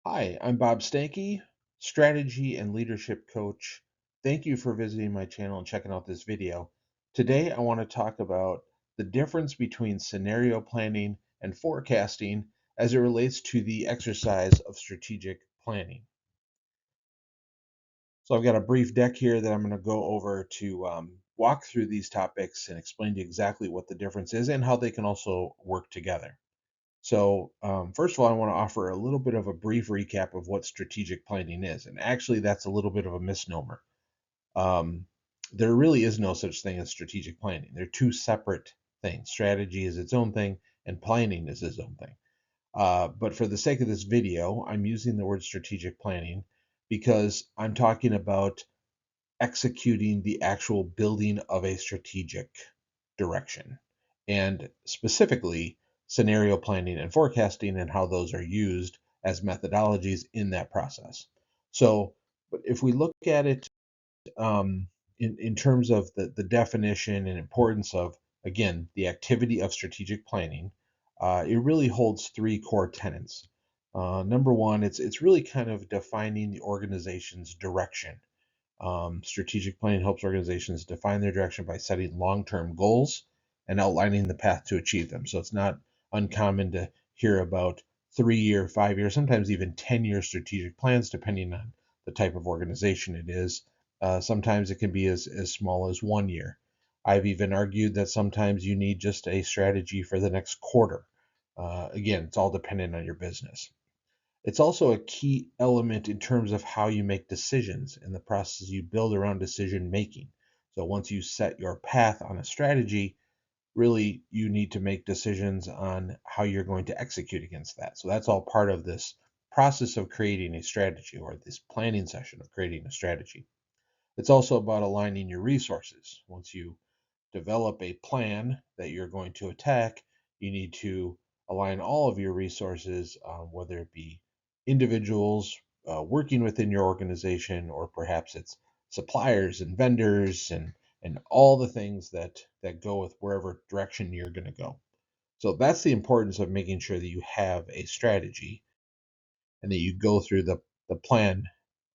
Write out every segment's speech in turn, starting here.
Hi, I'm Bob Stanky, strategy and leadership coach. Thank you for visiting my channel and checking out this video. Today, I want to talk about the difference between scenario planning and forecasting as it relates to the exercise of strategic planning. So I've got a brief deck here that I'm going to go over to walk through these topics and explain to you exactly what the difference is and how they can also work together. So, first of all, I want to offer a little bit of a brief recap of what strategic planning is. And actually, that's a little bit of a misnomer. Um, there really is no such thing as strategic planning. They're two separate things. Strategy is its own thing, and planning is its own thing. But for the sake of this video, I'm using the word strategic planning because I'm talking about executing the actual building of a strategic direction, and specifically scenario planning and forecasting and how those are used as methodologies in that process. So, but if we look at it in terms of the definition and importance of, again, the activity of strategic planning, it really holds three core tenets. Number one, it's really kind of defining the organization's direction. Strategic planning helps organizations define their direction by setting long term goals and outlining the path to achieve them. So it's not uncommon to hear about 3 year, 5 year, sometimes even 10-year strategic plans, depending on the type of organization it is. Sometimes it can be as small as 1 year. I've even argued that sometimes you need just a strategy for the next quarter. Again, it's all dependent on your business. It's also a key element in terms of how you make decisions and the process you build around decision making. So once you set your path on a strategy, really you need to make decisions on how you're going to execute against that. So that's all part of this process of creating a strategy, or this planning session of creating a strategy. It's also about aligning your resources. Once you develop a plan that you're going to attack, you need to align all of your resources, whether it be individuals working within your organization, or perhaps it's suppliers and vendors and all the things that go with wherever direction you're going to go. So that's the importance of making sure that you have a strategy and that you go through the plan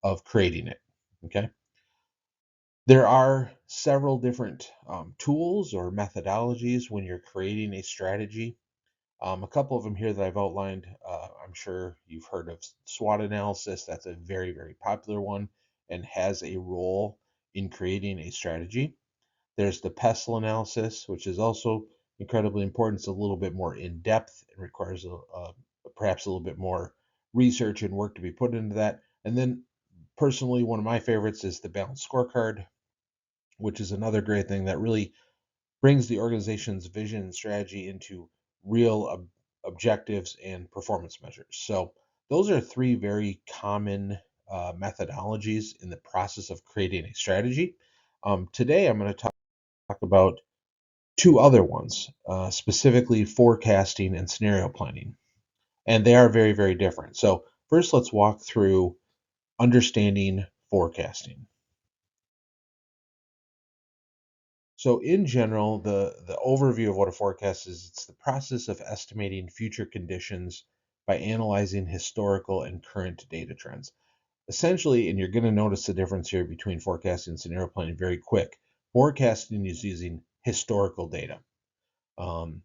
of creating it. Okay. There are several different tools or methodologies when you're creating a strategy. A couple of them here that I've outlined. I'm sure you've heard of SWOT analysis. That's a very, very popular one and has a role in creating a strategy. There's the PESTLE analysis, which is also incredibly important. It's a little bit more in depth. It requires perhaps a little bit more research and work to be put into that. And then, personally, one of my favorites is the balanced scorecard, which is another great thing that really brings the organization's vision and strategy into real objectives and performance measures. So, those are three very common methodologies in the process of creating a strategy. Today, I'm going to talk about two other ones, specifically forecasting and scenario planning. And they are very, very different. So, first, let's walk through understanding forecasting. So in general, the overview of what a forecast is, it's the process of estimating future conditions by analyzing historical and current data trends. Essentially, and you're going to notice the difference here between forecasting and scenario planning very quick. Forecasting is using historical data. Um,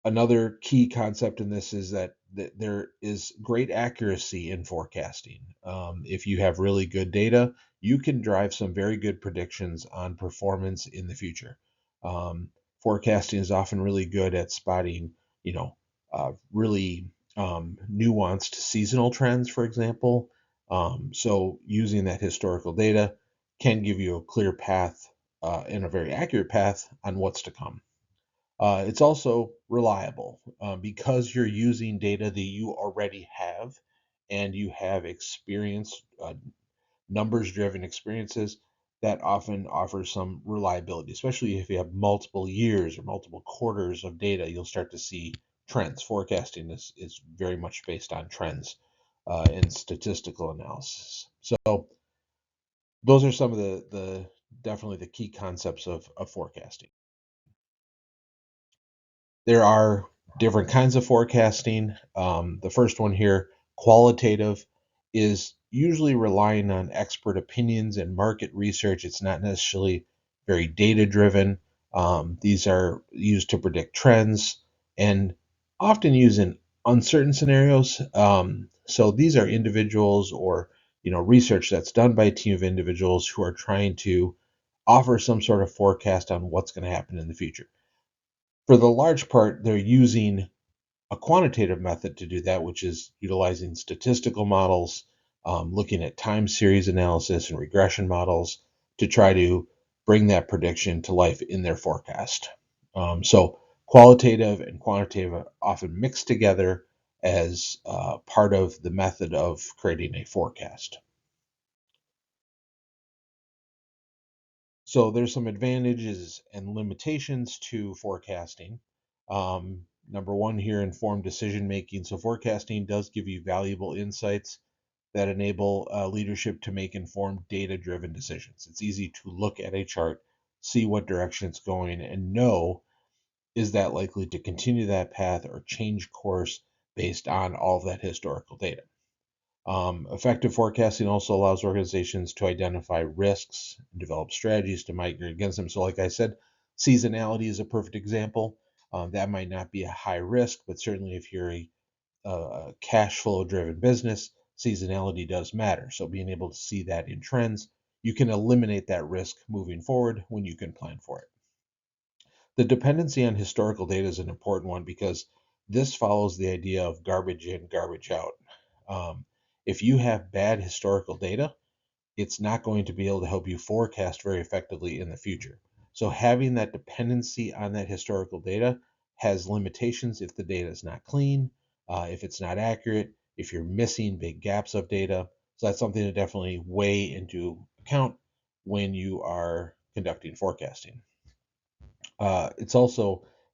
Another key concept in this is that there is great accuracy in forecasting. If you have really good data, you can drive some very good predictions on performance in the future. Forecasting is often really good at spotting, really nuanced seasonal trends, for example. So using that historical data can give you a clear path and a very accurate path on what's to come. It's also reliable because you're using data that you already have and you have experience, numbers driven experiences that often offer some reliability, especially if you have multiple years or multiple quarters of data. You'll start to see trends. Forecasting is very much based on trends and statistical analysis. So, those are some of the definitely the key concepts of forecasting. There are different kinds of forecasting. The first one here, Qualitative is usually relying on expert opinions and market research. It's not necessarily very data driven. These are used to predict trends and often used in uncertain scenarios. So these are individuals or research that's done by a team of individuals who are trying to offer some sort of forecast on what's going to happen in the future. For the large part, they're using a quantitative method to do that, which is utilizing statistical models, looking at time series analysis and regression models to try to bring that prediction to life in their forecast. So qualitative and quantitative are often mixed together as part of the method of creating a forecast. So there's some advantages and limitations to forecasting. Number one here, informed decision making. So forecasting does give you valuable insights that enable leadership to make informed data-driven decisions. It's easy to look at a chart, see what direction it's going, and know, is that likely to continue that path or change course based on all of that historical data. Effective forecasting also allows organizations to identify risks and develop strategies to mitigate against them. So, like I said, seasonality is a perfect example. That might not be a high risk, but certainly if you're a cash flow driven business, seasonality does matter. So, being able to see that in trends, you can eliminate that risk moving forward when you can plan for it. The dependency on historical data is an important one because this follows the idea of garbage in, garbage out. Um, if you have bad historical data, it's not going to be able to help you forecast very effectively in the future. So having that dependency on that historical data has limitations if the data is not clean, if it's not accurate, if you're missing big gaps of data. So that's something to definitely weigh into account when you are conducting forecasting.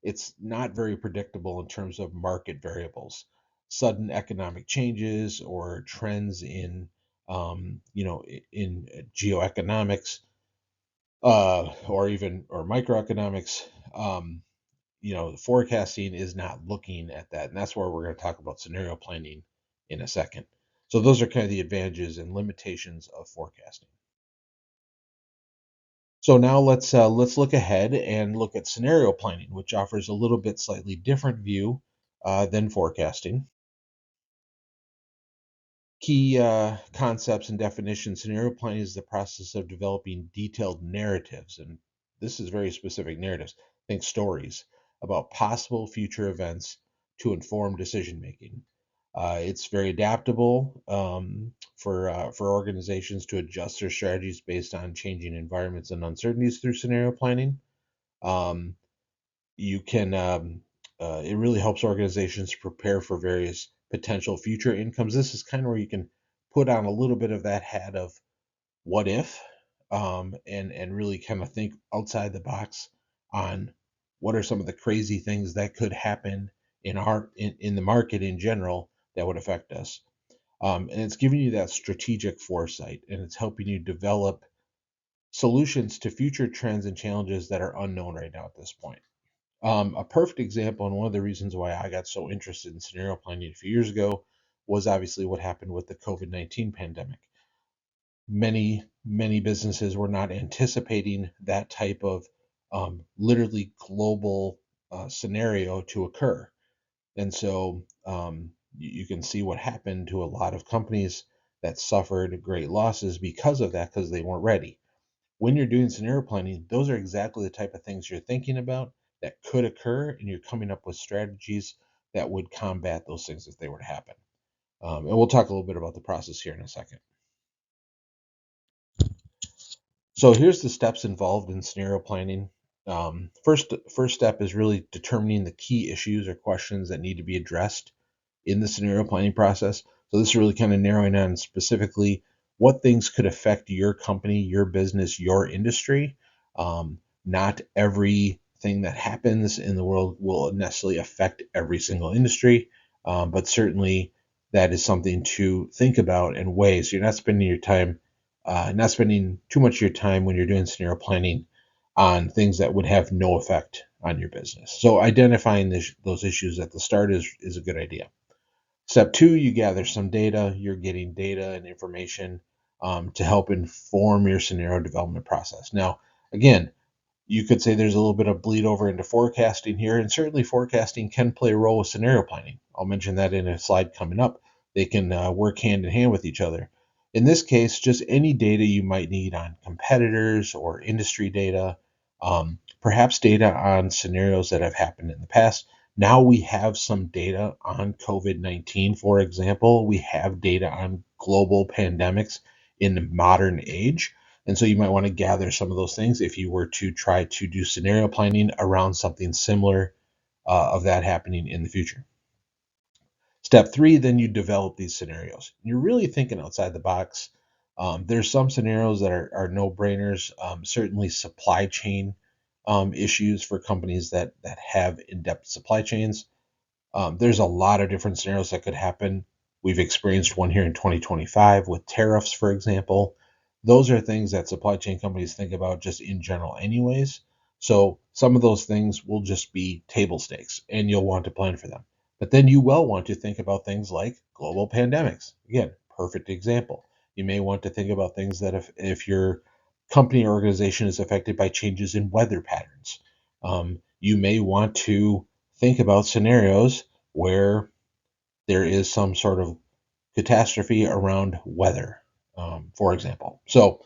It's not very predictable in terms of market variables, sudden economic changes or trends in in geoeconomics or microeconomics. Forecasting is not looking at that, and that's where we're going to talk about scenario planning in a second. So those are kind of the advantages and limitations of forecasting. So now let's look ahead and look at scenario planning, which offers a little bit slightly different view than forecasting. Key concepts and definitions. Scenario planning is the process of developing detailed narratives, and this is very specific narratives. Think stories about possible future events to inform decision making. It's very adaptable for organizations to adjust their strategies based on changing environments and uncertainties through scenario planning. Um, you can It really helps organizations prepare for various potential future incomes. This is kind of where you can put on a little bit of that hat of what if, and really kind of think outside the box on what are some of the crazy things that could happen in the market in general that would affect us. And it's giving you that strategic foresight, and it's helping you develop solutions to future trends and challenges that are unknown right now at this point. A perfect example, and one of the reasons why I got so interested in scenario planning a few years ago, was obviously what happened with the COVID-19 pandemic. Many businesses were not anticipating that type of literally global scenario to occur. And so you can see what happened to a lot of companies that suffered great losses because of that, because they weren't ready. When you're doing scenario planning, those are exactly the type of things you're thinking about that could occur, and you're coming up with strategies that would combat those things if they were to happen. And we'll talk a little bit about the process here in a second. So here's the steps involved in scenario planning. First step is really determining the key issues or questions that need to be addressed in the scenario planning process. So this is really kind of narrowing down specifically what things could affect your company, your business, your industry. Not everything that happens in the world will necessarily affect every single industry, but certainly that is something to think about and weigh. So you're not spending too much of your time when you're doing scenario planning on things that would have no effect on your business. So identifying those issues at the start is a good idea. Step two, you gather some data. You're getting data and information to help inform your scenario development process. Now, again, you could say there's a little bit of bleed over into forecasting here, and certainly forecasting can play a role with scenario planning. I'll mention that in a slide coming up. They can work hand in hand with each other. In this case, just any data you might need on competitors or industry data, perhaps data on scenarios that have happened in the past. Now we have some data on COVID 19, for example. We have data on global pandemics in the modern age. And so you might want to gather some of those things if you were to try to do scenario planning around something similar of that happening in the future. Step three, then you develop these scenarios. You're really thinking outside the box. There's some scenarios that are no brainers. Certainly, supply chain issues for companies that have in-depth supply chains. There's a lot of different scenarios that could happen. We've experienced one here in 2025 with tariffs, for example. Those are things that supply chain companies think about just in general, anyways. So some of those things will just be table stakes and you'll want to plan for them. But then you will want to think about things like global pandemics. Again, perfect example. You may want to think about things that if your company or organization is affected by changes in weather patterns, you may want to think about scenarios where there is some sort of catastrophe around weather, for example. So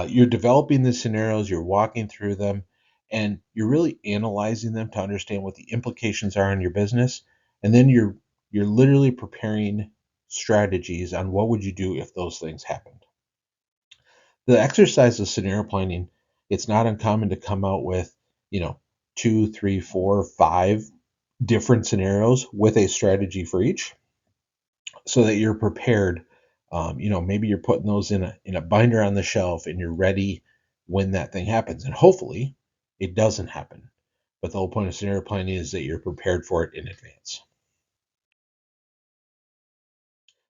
you're developing the scenarios, you're walking through them, and you're really analyzing them to understand what the implications are in your business, and then you're literally preparing strategies on what would you do if those things happened. The exercise of scenario planning, it's not uncommon to come out with, you know, two, three, four, five different scenarios with a strategy for each so that you're prepared. Maybe you're putting those in a binder on the shelf and you're ready when that thing happens. And hopefully it doesn't happen. But the whole point of scenario planning is that you're prepared for it in advance.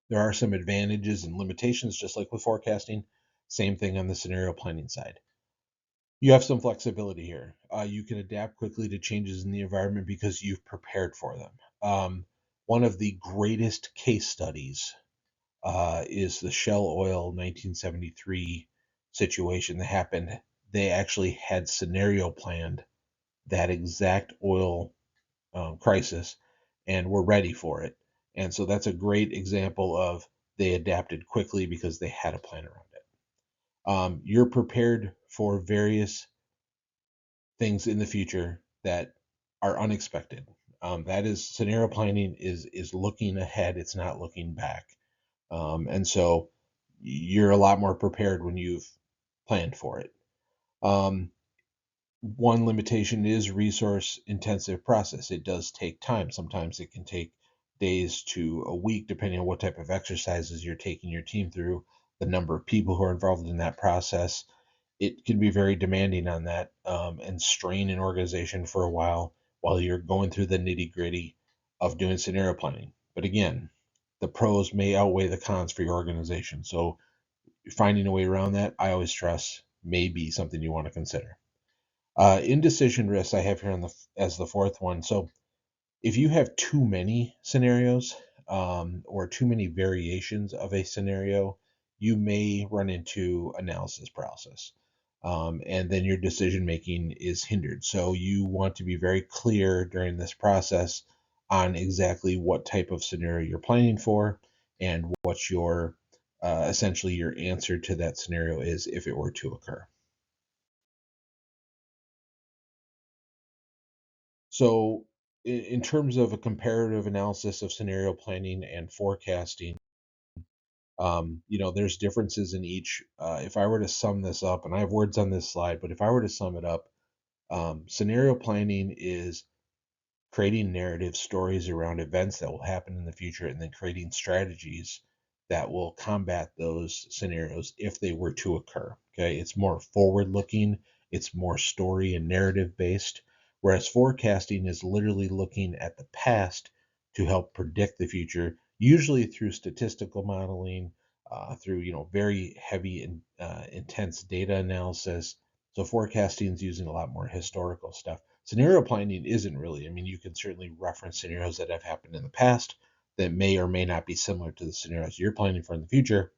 There are some advantages and limitations, just like with forecasting. Same thing on the scenario planning side. You have some flexibility here. You can adapt quickly to changes in the environment because you've prepared for them. One of the greatest case studies is the Shell Oil 1973 situation that happened. They actually had scenario planned that exact oil crisis and were ready for it. And so that's a great example of they adapted quickly because they had a plan around it. You're prepared for various things in the future that are unexpected. That is scenario planning is looking ahead. It's not looking back. And so you're a lot more prepared when you've planned for it. Um, One limitation is resource intensive process. It does take time. Sometimes it can take days to a week, depending on what type of exercises you're taking your team through, the number of people who are involved in that process. It can be very demanding on that and strain an organization for a while you're going through the nitty gritty of doing scenario planning. But again, the pros may outweigh the cons for your organization. So finding a way around that, I always stress, may be something you want to consider. Indecision risk I have here on the as the fourth one. So if you have too many scenarios or too many variations of a scenario, you may run into analysis paralysis. And then your decision making is hindered. So you want to be very clear during this process on exactly what type of scenario you're planning for and what your essentially your answer to that scenario is if it were to occur. So, in terms of a comparative analysis of scenario planning and forecasting, there's differences in each. If I were to sum this up, and I have words on this slide, but if I were to sum it up, scenario planning is creating narrative stories around events that will happen in the future and then creating strategies that will combat those scenarios if they were to occur. Okay, it's more forward looking, it's more story and narrative based, whereas forecasting is literally looking at the past to help predict the future, usually through statistical modeling, through very heavy and intense data analysis. So forecasting is using a lot more historical stuff. Scenario planning isn't really. I mean, you can certainly reference scenarios that have happened in the past that may or may not be similar to the scenarios you're planning for in the future.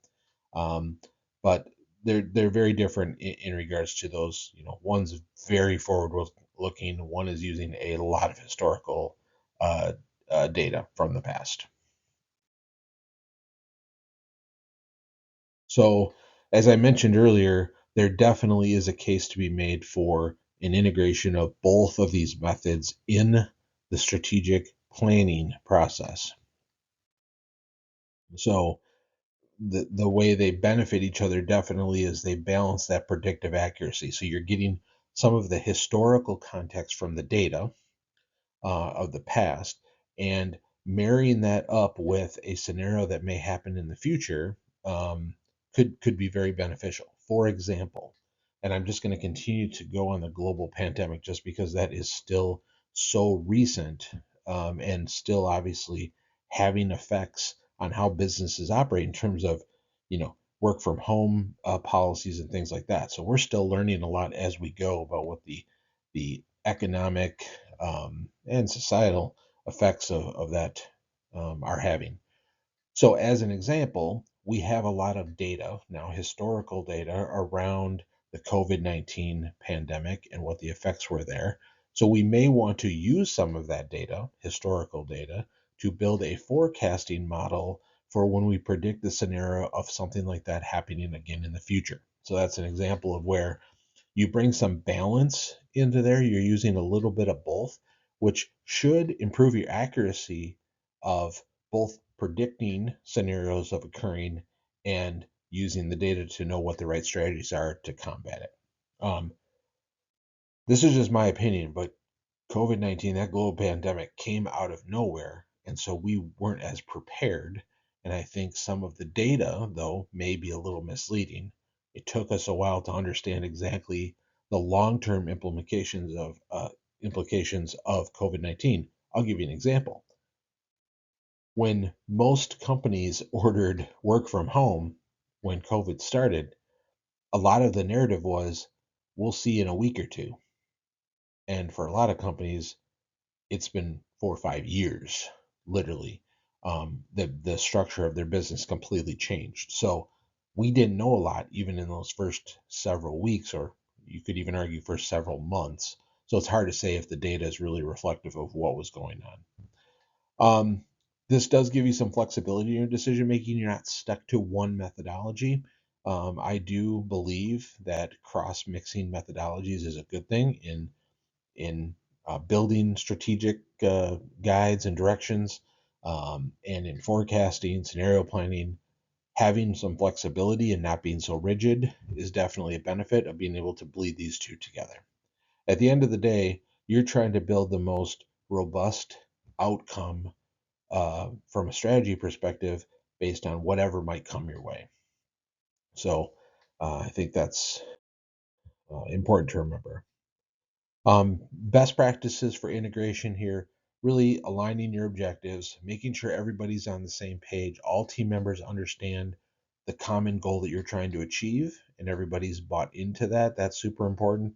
Um, but they're very different in regards to those. One's very forward looking. One is using a lot of historical uh, data from the past. So, as I mentioned earlier, there definitely is a case to be made for an integration of both of these methods in the strategic planning process. So, the way they benefit each other definitely is they balance that predictive accuracy. So, you're getting some of the historical context from the data of the past and marrying that up with a scenario that may happen in the future um, could be very beneficial. For example, and I'm just going to continue to go on the global pandemic just because that is still so recent and still obviously having effects on how businesses operate in terms of work from home policies and things like that. So we're still learning a lot as we go about what the economic and societal effects of that are having. So, as an example, we have a lot of data now, historical data around the COVID 19 pandemic and what the effects were there. So, we may want to use some of that data, historical data, to build a forecasting model for when we predict the scenario of something like that happening again in the future. So, that's an example of where you bring some balance into there. You're using a little bit of both, which should improve your accuracy of both predicting scenarios of occurring and using the data to know what the right strategies are to combat it. This is just my opinion, but COVID 19, that global pandemic, came out of nowhere. And so we weren't as prepared. And I think some of the data, though, may be a little misleading. It took us a while to understand exactly the long-term implications of COVID-19. I'll give you an example. When most companies ordered work from home when COVID started, a lot of the narrative was, we'll see in a week or two. And for a lot of companies, it's been 4 or 5 years, literally. The structure of their business completely changed. So we didn't know a lot even in those first several weeks, or you could even argue for several months. So it's hard to say if the data is really reflective of what was going on. This does give you some flexibility in your decision making. You're not stuck to one methodology. I do believe that cross mixing methodologies is a good thing in building strategic guides and directions, and in forecasting, scenario planning. Having some flexibility and not being so rigid is definitely a benefit of being able to bleed these two together. At the end of the day, you're trying to build the most robust outcome from a strategy perspective based on whatever might come your way. So I think that's important to remember. Best practices for integration here, really aligning your objectives, making sure everybody's on the same page, all team members understand the common goal that you're trying to achieve, and everybody's bought into that. That's super important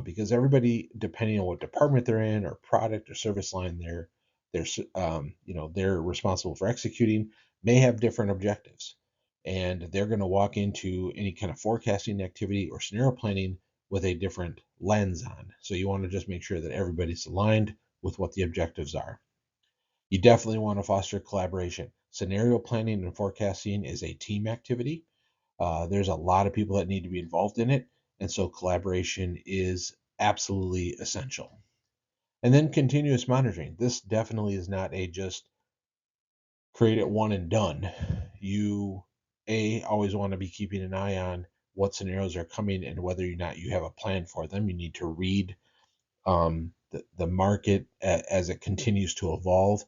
because everybody, depending on what department they're in, or product or service line they're responsible for executing, may have different objectives, and they're going to walk into any kind of forecasting activity or scenario planning with a different lens on. So you want to just make sure that everybody's aligned with what the objectives are. You definitely want to foster collaboration. Scenario planning and forecasting is a team activity. There's a lot of people that need to be involved in it, and so collaboration is absolutely essential. And then continuous monitoring. This definitely is not a just create it one and done. You always want to be keeping an eye on what scenarios are coming and whether or not you have a plan for them. You need to read the market as it continues to evolve.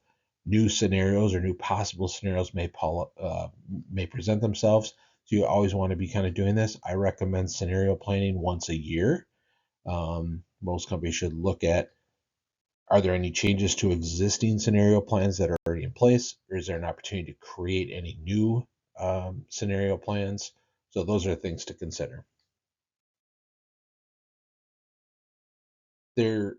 New scenarios or new possible scenarios may present themselves. So you always want to be kind of doing this. I recommend scenario planning once a year. Most companies should look at, are there any changes to existing scenario plans that are already in place, or is there an opportunity to create any new scenario plans? So those are things to consider. There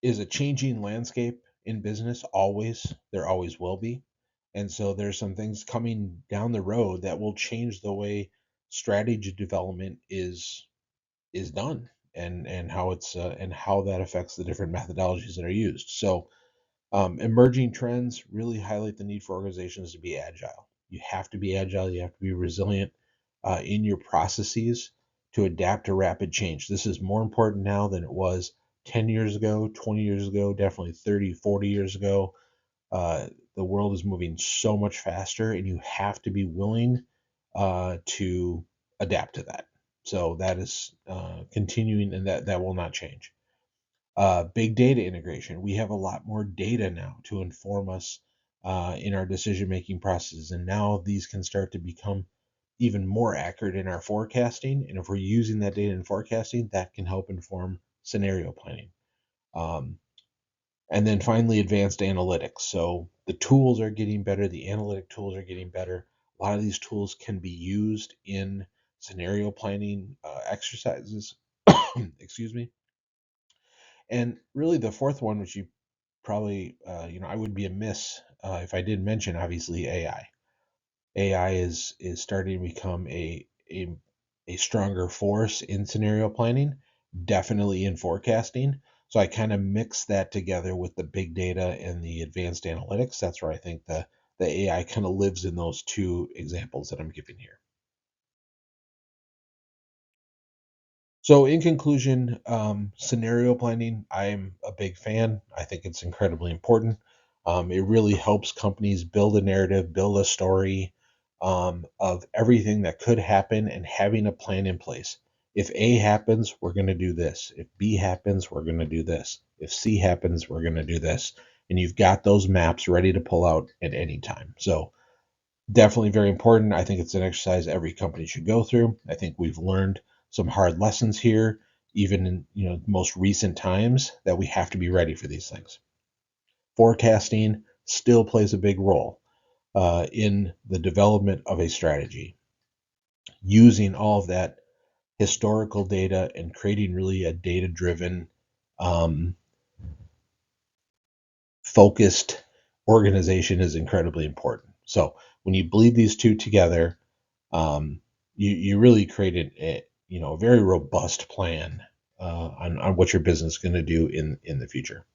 is a changing landscape in business, always. There always will be. And so there's some things coming down the road that will change the way strategy development is done, and how it's and how that affects the different methodologies that are used. So emerging trends really highlight the need for organizations to be agile. You have to be agile. You have to be resilient in your processes to adapt to rapid change. This is more important now than it was 10 years ago, 20 years ago, definitely 30, 40 years ago. The world is moving so much faster, and you have to be willing to adapt to that. So that is continuing, and that will not change. Big data integration. We have a lot more data now to inform us in our decision making processes. And now these can start to become even more accurate in our forecasting. And if we're using that data in forecasting, that can help inform scenario planning. Um, and then finally, advanced analytics. So the tools are getting better, the analytic tools are getting better. A lot of these tools can be used in scenario planning exercises. Excuse me. And really, the fourth one, which you probably, I would be amiss if I didn't mention, obviously, AI. AI is starting to become a stronger force in scenario planning, definitely in forecasting. So I kind of mix that together with the big data and the advanced analytics. That's where I think the AI kind of lives in those two examples that I'm giving here. So, in conclusion, scenario planning, I'm a big fan. I think it's incredibly important. It really helps companies build a narrative, build a story of everything that could happen, and having a plan in place. If A happens, we're going to do this. If B happens, we're going to do this. If C happens, we're going to do this. And you've got those maps ready to pull out at any time. So, definitely very important. I think it's an exercise every company should go through. I think we've learned some hard lessons here, even in most recent times, that we have to be ready for these things. Forecasting still plays a big role in the development of a strategy. Using all of that historical data and creating really a data-driven, um, focused organization is incredibly important. So when you bleed these two together, um, you really created a very robust plan on what your business is going to do in the future.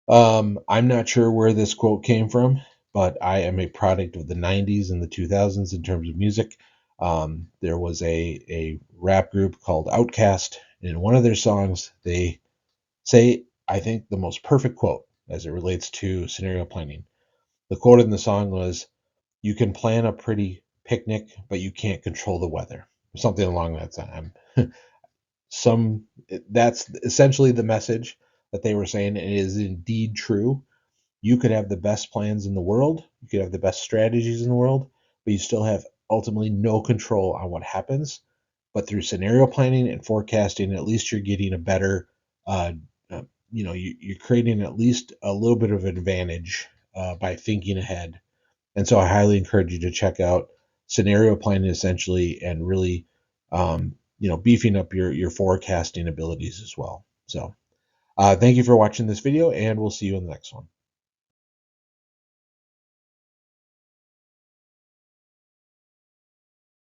I'm not sure where this quote came from, but I am a product of the 90s and the 2000s in terms of music. There was a rap group called Outkast, and in one of their songs, they say, I think, the most perfect quote as it relates to scenario planning. The quote in the song was, "You can plan a pretty picnic, but you can't control the weather." Something along that time. Some That's essentially the message that they were saying, and it is indeed true. You could have the best plans in the world, you could have the best strategies in the world, but you still have ultimately no control on what happens. But through scenario planning and forecasting, at least you're getting a better, uh, you're creating at least a little bit of advantage by thinking ahead. And so I highly encourage you to check out scenario planning essentially, and really, beefing up your forecasting abilities as well. So thank you for watching this video, and we'll see you in the next one.